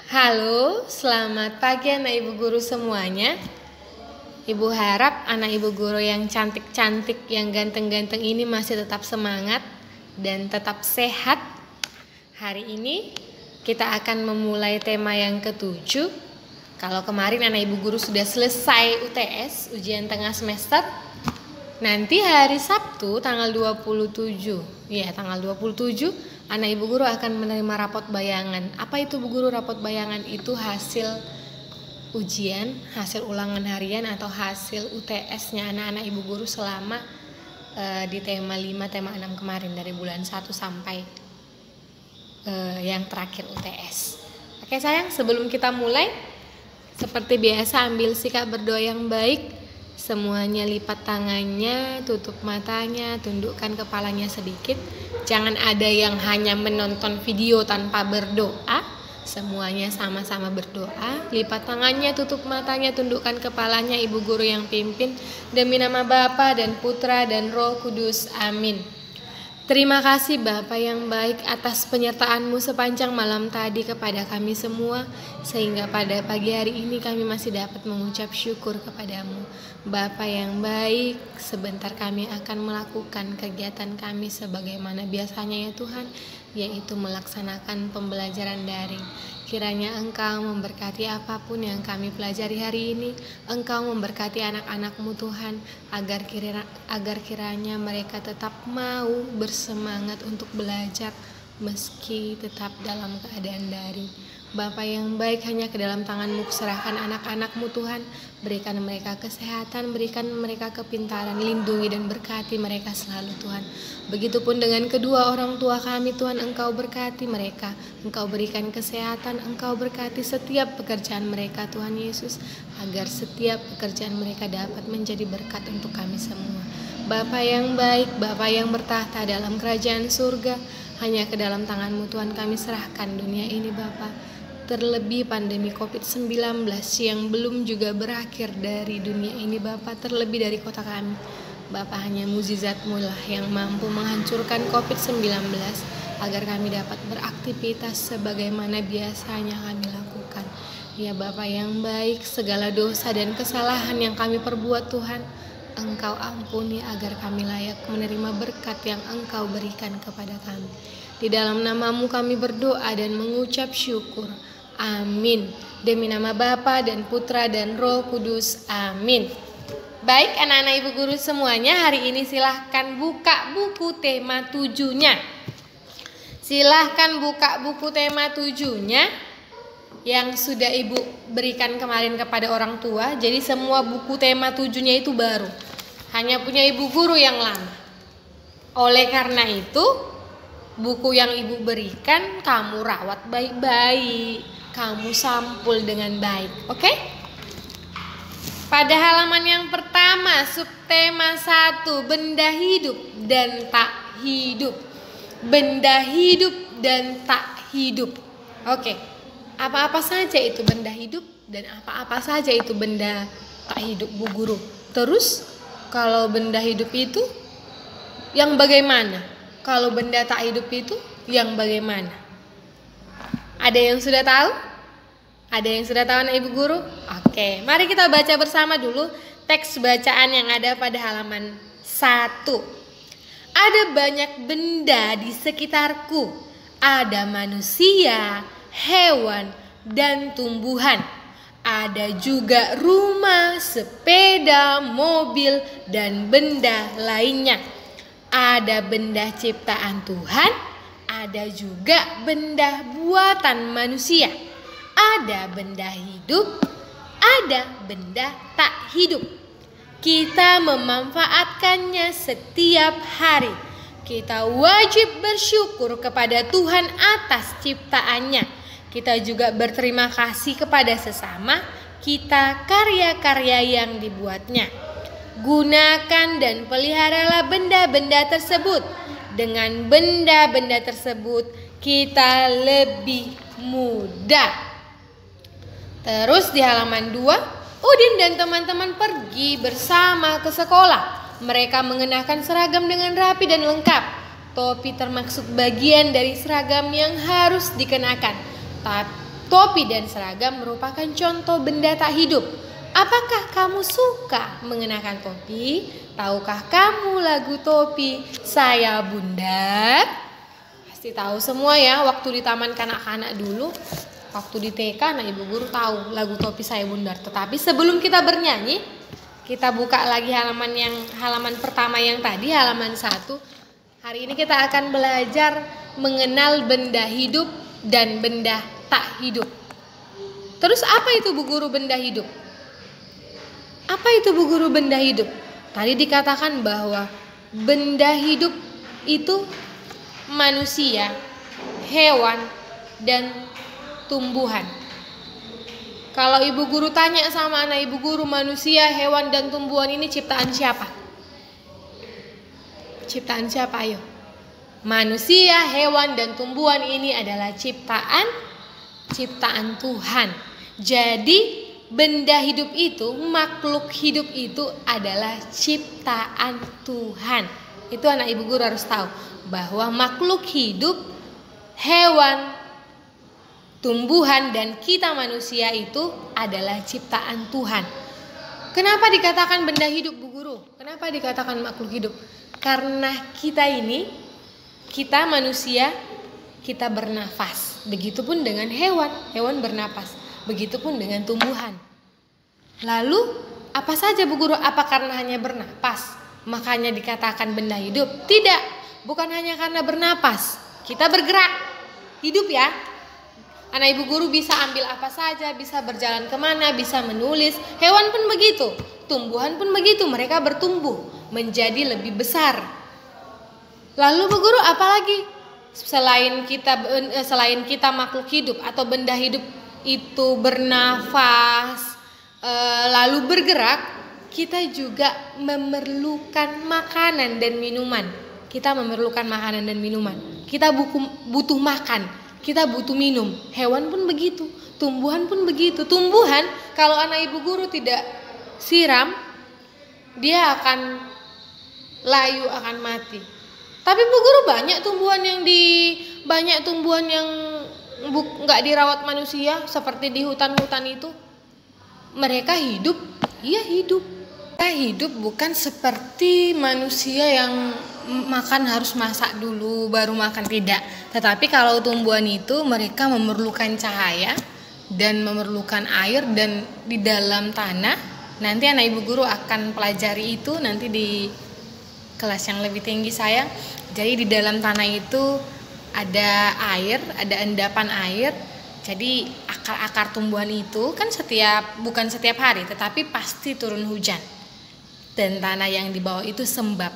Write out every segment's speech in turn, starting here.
Halo, selamat pagi anak ibu guru semuanya. Ibu harap anak ibu guru yang cantik-cantik, yang ganteng-ganteng ini masih tetap semangat dan tetap sehat. Hari ini kita akan memulai tema yang ketujuh. Kalau kemarin anak ibu guru sudah selesai UTS, ujian tengah semester, nanti hari Sabtu tanggal 27, anak ibu guru akan menerima rapot bayangan. Apa itu bu guru rapot bayangan? Itu hasil ujian, hasil ulangan harian atau hasil UTS-nya anak-anak ibu guru selama di tema 5, tema 6 kemarin dari bulan 1 sampai yang terakhir UTS. Oke sayang, sebelum kita mulai, seperti biasa ambil sikap berdoa yang baik. Semuanya lipat tangannya, tutup matanya, tundukkan kepalanya sedikit. Jangan ada yang hanya menonton video tanpa berdoa. Semuanya sama-sama berdoa. Lipat tangannya, tutup matanya, tundukkan kepalanya. Ibu guru yang pimpin. Demi nama Bapa dan Putra dan Roh Kudus. Amin. Terima kasih Bapa yang baik atas penyertaan-Mu sepanjang malam tadi kepada kami semua, sehingga pada pagi hari ini kami masih dapat mengucap syukur kepadamu. Bapa yang baik, sebentar kami akan melakukan kegiatan kami sebagaimana biasanya ya Tuhan, yaitu melaksanakan pembelajaran daring. Kiranya Engkau memberkati apapun yang kami pelajari hari ini. Engkau memberkati anak-anak-Mu Tuhan, agar kiranya mereka tetap mau bersemangat untuk belajar meski tetap dalam keadaan daring. Bapa yang baik, hanya ke dalam tangan-Mu kuserahkan anak-anak-Mu Tuhan. Berikan mereka kesehatan, berikan mereka kepintaran, lindungi dan berkati mereka selalu Tuhan. Begitupun dengan kedua orang tua kami Tuhan, Engkau berkati mereka, Engkau berikan kesehatan, Engkau berkati setiap pekerjaan mereka Tuhan Yesus, agar setiap pekerjaan mereka dapat menjadi berkat untuk kami semua. Bapa yang baik, Bapa yang bertahta dalam kerajaan surga, hanya ke dalam tangan-Mu Tuhan kami serahkan dunia ini Bapa. Terlebih pandemi COVID-19 yang belum juga berakhir dari dunia ini Bapa, terlebih dari kota kami. Bapa, hanya mukjizat-Mu lah yang mampu menghancurkan COVID-19 agar kami dapat beraktivitas sebagaimana biasanya kami lakukan. Ya Bapa yang baik, segala dosa dan kesalahan yang kami perbuat Tuhan, Engkau ampuni agar kami layak menerima berkat yang Engkau berikan kepada kami. Di dalam nama-Mu kami berdoa dan mengucap syukur. Amin. Demi nama Bapa dan Putra dan Roh Kudus. Amin. Baik anak-anak ibu guru semuanya, hari ini silahkan buka buku tema 7-nya. Silahkan buka buku tema 7-nya yang sudah ibu berikan kemarin kepada orang tua. Jadi semua buku tema 7-nya itu baru, hanya punya ibu guru yang lama. Oleh karena itu, buku yang ibu berikan kamu rawat baik-baik, kamu sampul dengan baik, oke? Pada halaman yang pertama, subtema 1, benda hidup dan tak hidup. Benda hidup dan tak hidup. Oke. Apa-apa saja itu benda hidup dan apa-apa saja itu benda tak hidup bu guru. Terus kalau benda hidup itu yang bagaimana? Kalau benda tak hidup itu yang bagaimana? Ada yang sudah tahu? Ada yang sudah tahu anak ibu guru? Oke, mari kita baca bersama dulu teks bacaan yang ada pada halaman 1. Ada banyak benda di sekitarku. Ada manusia, hewan, dan tumbuhan. Ada juga rumah, sepeda, mobil, dan benda lainnya. Ada benda ciptaan Tuhan, ada juga benda buatan manusia. Ada benda hidup, ada benda tak hidup. Kita memanfaatkannya setiap hari. Kita wajib bersyukur kepada Tuhan atas ciptaannya. Kita juga berterima kasih kepada sesama kita karya-karya yang dibuatnya. Gunakan dan peliharalah benda-benda tersebut. Dengan benda-benda tersebut kita lebih mudah. Terus di halaman 2, Udin dan teman-teman pergi bersama ke sekolah. Mereka mengenakan seragam dengan rapi dan lengkap. Topi termasuk bagian dari seragam yang harus dikenakan. Topi dan seragam merupakan contoh benda tak hidup. Apakah kamu suka mengenakan topi? Tahukah kamu lagu topi Saya Bundar? Pasti tahu semua ya, waktu di taman kanak-kanak dulu, waktu di TK anak ibu guru tahu lagu topi Saya Bundar. Tetapi sebelum kita bernyanyi, kita buka lagi halaman pertama yang tadi, halaman 1. Hari ini kita akan belajar mengenal benda hidup dan benda tak hidup. Terus apa itu Bu Guru benda hidup? Apa itu Bu Guru benda hidup? Tadi dikatakan bahwa benda hidup itu manusia, hewan, dan tumbuhan. Kalau ibu guru tanya sama anak ibu guru, manusia, hewan, dan tumbuhan ini ciptaan siapa? Ciptaan siapa? Ayo. Manusia, hewan, dan tumbuhan ini adalah ciptaan Tuhan. Jadi benda hidup itu, makhluk hidup itu adalah ciptaan Tuhan. Itu anak ibu guru harus tahu bahwa makhluk hidup, hewan, tumbuhan, dan kita manusia itu adalah ciptaan Tuhan. Kenapa dikatakan benda hidup Bu Guru? Kenapa dikatakan makhluk hidup? Karena kita manusia, kita bernafas. Begitupun dengan hewan bernapas. Begitupun dengan tumbuhan. Lalu apa saja Bu Guru? Apa karena hanya bernapas makanya dikatakan benda hidup? Tidak, bukan hanya karena bernapas. Kita bergerak, hidup ya. Anak ibu guru bisa ambil apa saja, bisa berjalan kemana, bisa menulis. Hewan pun begitu, tumbuhan pun begitu. Mereka bertumbuh menjadi lebih besar. Lalu Bu Guru apalagi? Selain kita makhluk hidup atau benda hidup itu bernafas, lalu bergerak, kita juga memerlukan makanan dan minuman. Kita memerlukan makanan dan minuman. Kita butuh makan, kita butuh minum. Hewan pun begitu, tumbuhan pun begitu. Tumbuhan kalau anak ibu guru tidak siram, dia akan layu, akan mati. Tapi Bu Guru banyak tumbuhan yang nggak dirawat manusia, seperti di hutan-hutan itu. Mereka hidup, iya hidup. Mereka hidup bukan seperti manusia yang makan harus masak dulu baru makan, tidak. Tetapi kalau tumbuhan itu mereka memerlukan cahaya dan memerlukan air, dan di dalam tanah. Nanti anak ibu guru akan pelajari itu nanti di kelas yang lebih tinggi saya. Jadi di dalam tanah itu ada air, ada endapan air. Jadi akar-akar tumbuhan itu kan bukan setiap hari, tetapi pasti turun hujan. Dan tanah yang di bawah itu sembab.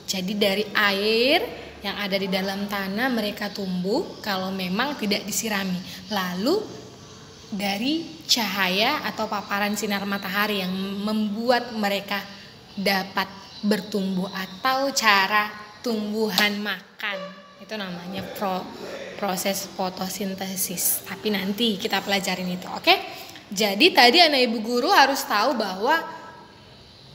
Jadi dari air yang ada di dalam tanah mereka tumbuh kalau memang tidak disirami. Lalu dari cahaya atau paparan sinar matahari yang membuat mereka dapat bertumbuh, atau cara tumbuhan makan. Itu namanya proses fotosintesis. Tapi nanti kita pelajarin itu, oke? Jadi tadi anak ibu guru harus tahu bahwa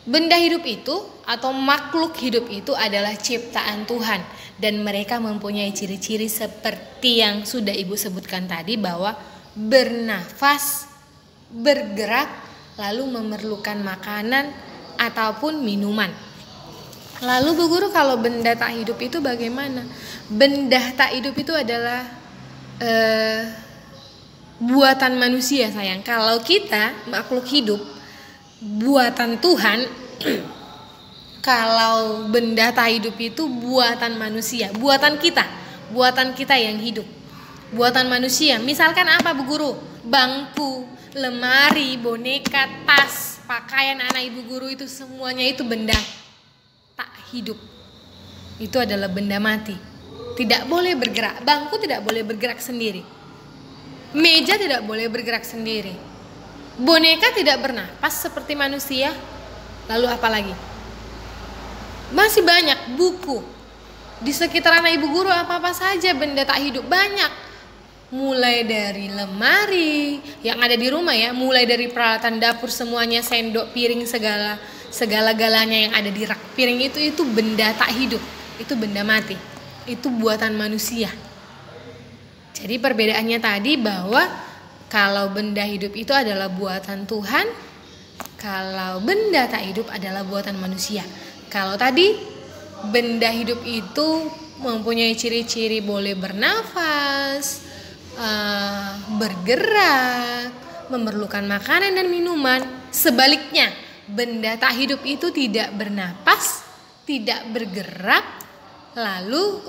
benda hidup itu atau makhluk hidup itu adalah ciptaan Tuhan. Dan mereka mempunyai ciri-ciri seperti yang sudah ibu sebutkan tadi, bahwa bernafas, bergerak, lalu memerlukan makanan ataupun minuman. Lalu Bu Guru, kalau benda tak hidup itu bagaimana? Benda tak hidup itu adalah buatan manusia, sayang. Kalau kita makhluk hidup buatan Tuhan, kalau benda tak hidup itu buatan manusia, buatan kita yang hidup, buatan manusia. Misalkan apa Bu Guru? Bangku, lemari, boneka, tas, pakaian anak ibu guru itu semuanya itu benda tak hidup. Itu adalah benda mati. Tidak boleh bergerak. Bangku tidak boleh bergerak sendiri. Meja tidak boleh bergerak sendiri. Boneka tidak bernapas seperti manusia. Lalu apa lagi? Masih banyak. Buku. Di sekitar anak ibu guru apa-apa saja benda tak hidup, banyak. Mulai dari lemari yang ada di rumah ya, mulai dari peralatan dapur semuanya, sendok, piring, segala-galanya yang ada di rak piring itu benda tak hidup, itu benda mati, itu buatan manusia. Jadi perbedaannya tadi bahwa Kalau benda hidup itu adalah buatan Tuhan, kalau benda tak hidup adalah buatan manusia. Kalau tadi benda hidup itu mempunyai ciri-ciri boleh bernafas, bergerak, memerlukan makanan dan minuman. Sebaliknya, benda tak hidup itu tidak bernapas, tidak bergerak, lalu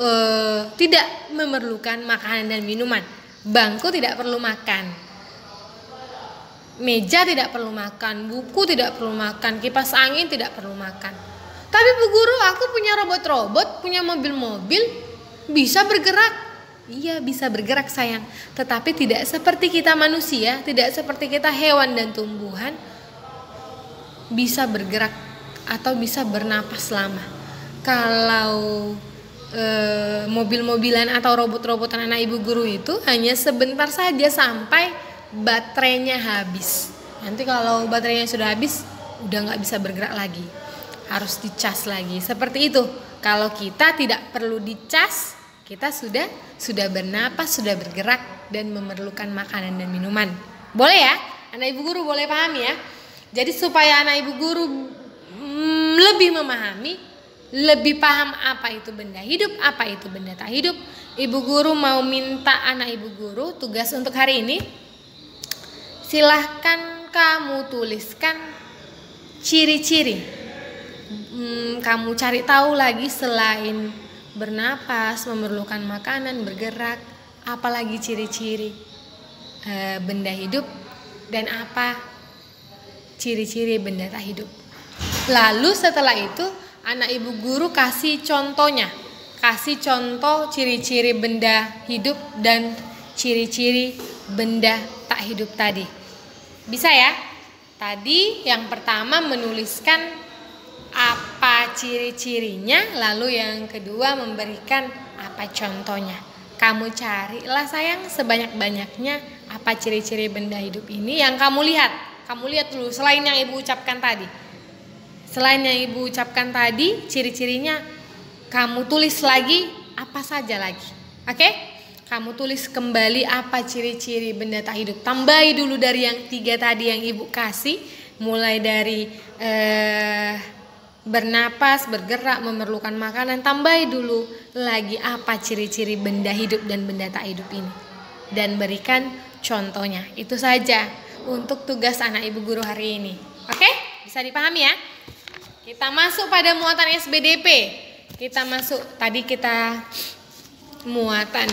tidak memerlukan makanan dan minuman. Bangku tidak perlu makan, meja tidak perlu makan, buku tidak perlu makan, kipas angin tidak perlu makan. Tapi Bu Guru, aku punya robot-robot, punya mobil-mobil, bisa bergerak. Iya, bisa bergerak sayang, tetapi tidak seperti kita manusia, tidak seperti kita hewan dan tumbuhan bisa bergerak atau bisa bernapas lama. Kalau mobil-mobilan atau robot-robotan anak Ibu Guru itu hanya sebentar saja sampai baterainya habis. Nanti kalau baterainya sudah habis, udah nggak bisa bergerak lagi, harus dicas lagi. Seperti itu. Kalau kita tidak perlu dicas, kita sudah bernapas, sudah bergerak dan memerlukan makanan dan minuman. Boleh ya? Anak Ibu Guru boleh pahami ya? Jadi supaya anak Ibu Guru lebih memahami, lebih paham apa itu benda hidup, apa itu benda tak hidup, Ibu Guru mau minta anak Ibu Guru tugas untuk hari ini. Silahkan kamu tuliskan ciri-ciri. Kamu cari tahu lagi selain bernapas, memerlukan makanan, bergerak, apalagi ciri-ciri benda hidup dan apa ciri-ciri benda tak hidup. Lalu setelah itu anak Ibu Guru kasih contohnya, kasih contoh ciri-ciri benda hidup dan ciri-ciri benda tak hidup tadi. Bisa ya? Tadi yang pertama menuliskan apa ciri-cirinya, lalu yang kedua memberikan apa contohnya. Kamu carilah sayang sebanyak-banyaknya apa ciri-ciri benda hidup ini yang kamu lihat. Kamu lihat dulu selain yang Ibu ucapkan tadi. Selain yang Ibu ucapkan tadi, ciri-cirinya kamu tulis lagi apa saja lagi. Oke? Kamu tulis kembali apa ciri-ciri benda tak hidup. Tambahi dulu dari yang 3 tadi yang Ibu kasih. Mulai dari bernapas, bergerak, memerlukan makanan. Tambahi dulu lagi apa ciri-ciri benda hidup dan benda tak hidup ini. Dan berikan contohnya. Itu saja untuk tugas anak Ibu Guru hari ini. Oke? Bisa dipahami ya? Kita masuk pada muatan SBDP. Kita masuk, tadi kita muatan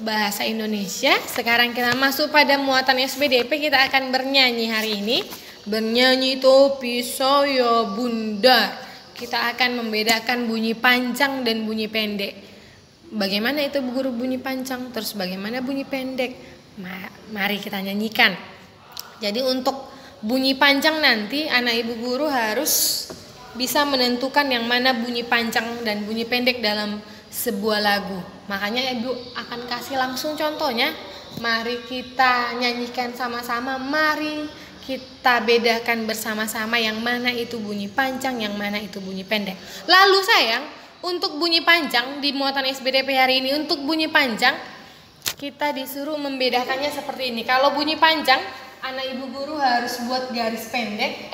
bahasa Indonesia. Sekarang kita masuk pada muatan SBDP. Kita akan bernyanyi hari ini. Bernyanyi topi saya bundar. Kita akan membedakan bunyi panjang dan bunyi pendek. Bagaimana itu Bu Guru bunyi panjang, terus bagaimana bunyi pendek? Mari kita nyanyikan. Jadi untuk bunyi panjang nanti anak Ibu Guru harus bisa menentukan yang mana bunyi panjang dan bunyi pendek dalam sebuah lagu. Makanya Ibu akan kasih langsung contohnya. Mari kita nyanyikan sama-sama. Mari kita bedakan bersama-sama yang mana itu bunyi panjang, yang mana itu bunyi pendek. Lalu sayang, untuk bunyi panjang di muatan SBDP hari ini, untuk bunyi panjang kita disuruh membedakannya seperti ini. Kalau bunyi panjang, anak Ibu Guru harus buat garis pendek.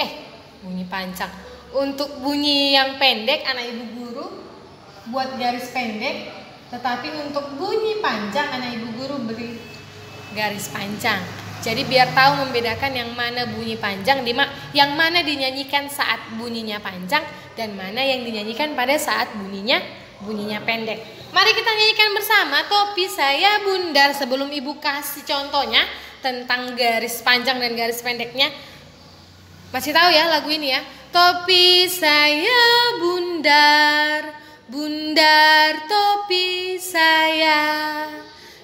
Bunyi panjang. Untuk bunyi yang pendek, anak Ibu Guru buat garis pendek. Tetapi untuk bunyi panjang, anak Ibu Guru beri garis panjang. Jadi biar tahu membedakan yang mana bunyi panjang, yang mana dinyanyikan saat bunyinya panjang, dan mana yang dinyanyikan pada saat bunyinya pendek. Mari kita nyanyikan bersama topi saya bundar. Sebelum Ibu kasih contohnya tentang garis panjang dan garis pendeknya, masih tahu ya lagu ini ya? Topi saya bundar, bundar topi saya.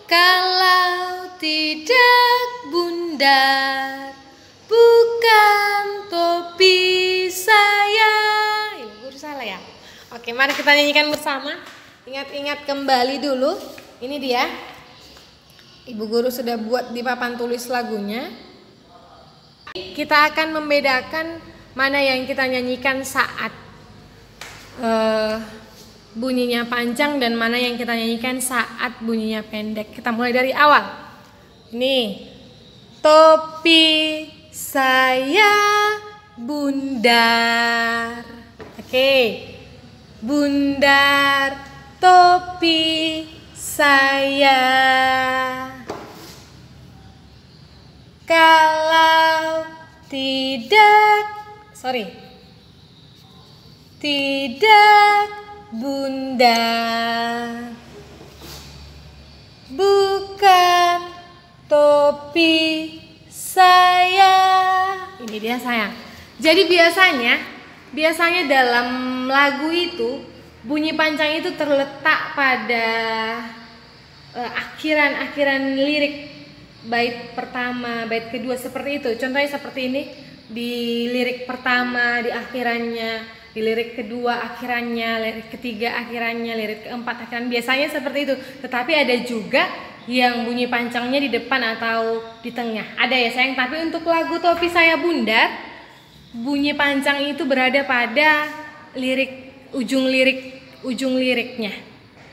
Kalau tidak bundar, bukan topi saya. Ibu Guru salah ya? Oke, mari kita nyanyikan bersama. Ingat-ingat kembali dulu. Ini dia. Ibu Guru sudah buat di papan tulis lagunya. Kita akan membedakan mana yang kita nyanyikan saat bunyinya panjang dan mana yang kita nyanyikan saat bunyinya pendek. Kita mulai dari awal. Nih, topi saya bundar. Oke, bundar topi saya. Kalau tidak bundar, bukan topi saya. Ini dia sayang. Jadi biasanya dalam lagu itu bunyi panjang itu terletak pada akhiran lirik bait pertama, bait kedua, seperti itu. Contohnya seperti ini, di lirik pertama di akhirannya, di lirik kedua akhirannya, lirik ketiga akhirannya, lirik keempat akhirannya. Biasanya seperti itu. Tetapi ada juga yang bunyi panjangnya di depan atau di tengah. Ada ya sayang, tapi untuk lagu Topi Saya Bundar, bunyi panjang itu berada pada ujung liriknya.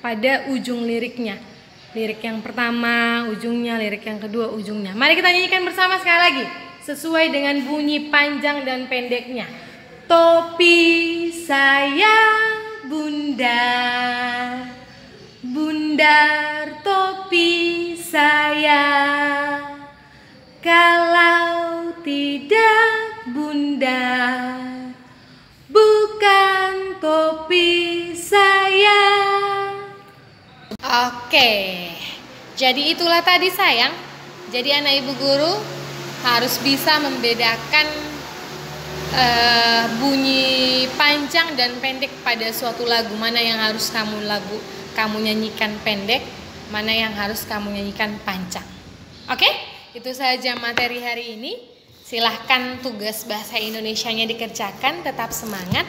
Pada ujung liriknya. Lirik yang pertama ujungnya, lirik yang kedua ujungnya. Mari kita nyanyikan bersama sekali lagi sesuai dengan bunyi panjang dan pendeknya. Topi saya bundar, bundar topi saya. Kalau tidak bundar, bukan topi saya. Oke, jadi itulah tadi sayang. Jadi anak ibu guru harus bisa membedakan bunyi panjang dan pendek pada suatu lagu. Mana yang harus kamu nyanyikan pendek, mana yang harus kamu nyanyikan panjang. Oke, itu saja materi hari ini. Silahkan tugas bahasa Indonesianya dikerjakan. Tetap semangat.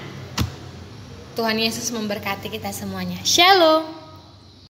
Tuhan Yesus memberkati kita semuanya. Shalom.